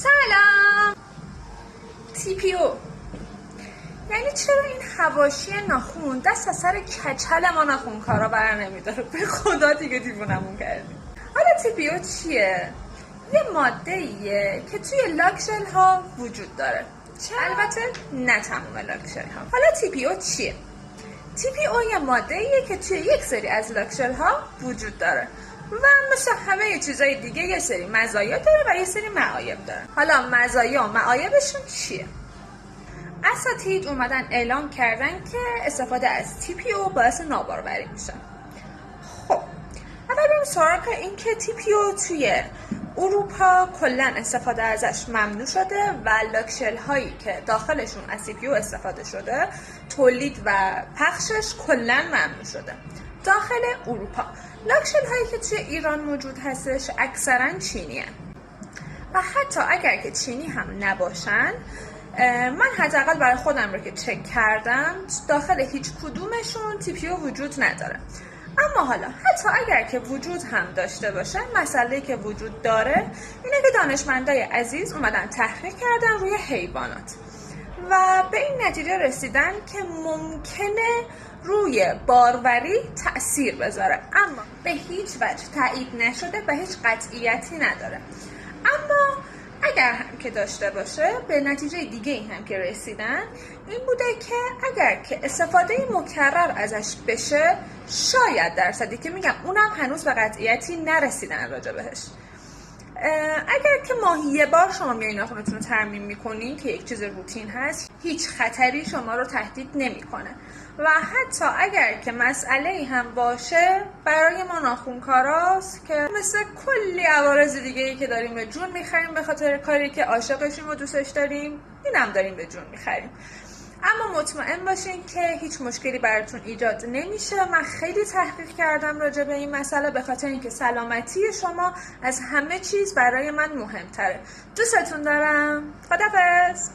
سلام. TPO یعنی چرا این حواشی ناخون دست از سر کچل ما ناخونکارا بر نمیداره؟ به خدا دیگه دیوونمون کردیم. حالا TPO چیه؟ یه ماده ایه که توی لاکشل ها وجود داره. البته نه تمام لاکشل ها. حالا TPO چیه؟ TPO یه ماده ایه که توی یک سری از لاکشل ها وجود داره و مثل همه چیزای دیگه یه سری مزایا داره و یه سری معایب داره. حالا مزایا و معایبشون چیه؟ اساتید اومدن اعلام کردن که استفاده از TPO باعث ناباروری میشه. خب اول بریم سراغ این که TPO توی اروپا کلا استفاده ازش ممنوع شده و لاکشل هایی که داخلشون از TPO استفاده شده تولید و پخشش کلا ممنوع شده. داخل اروپا لاکشل هایی که توی ایران موجود هستش اکثرا چینی هن. و حتی اگر که چینی هم نباشن، من حداقل برای خودم رو که چک کردم داخل هیچ کدومشون TPO وجود نداره. اما حالا حتی اگر که وجود هم داشته باشه، مسئله که وجود داره اینه که دانشمندای عزیز اومدن تحقیق کردن روی حیوانات و به این نتیجه رسیدن که ممکنه روی باروری تأثیر بذاره، اما به هیچ وجه تایید نشده و هیچ قطعیتی نداره. اما اگر هم که داشته باشه، به نتیجه دیگه این هم که رسیدن این بوده که اگر که استفاده مکرر ازش بشه، شاید درصدی که میگم اونم هنوز به قطعیتی نرسیدن راجع بهش. اگر که ماهی یه بار شما میایین ناخنتون رو ترمیم میکنین که یک چیز روتین هست، هیچ خطری شما رو تهدید نمیکنه و حتی اگر که مسئله هم باشه برای ما ناخونکاراست که مثل کلی عوارض دیگه ای که داریم به جون میخریم به خاطر کاری که عاشقشیم و دوستش داریم، اینم داریم به جون میخریم. اما مطمئن باشین که هیچ مشکلی براتون ایجاد نمیشه. من خیلی تحقیق کردم راجع به این مسئله به خاطر اینکه سلامتی شما از همه چیز برای من مهمتره. دوستتون دارم. خداحافظ.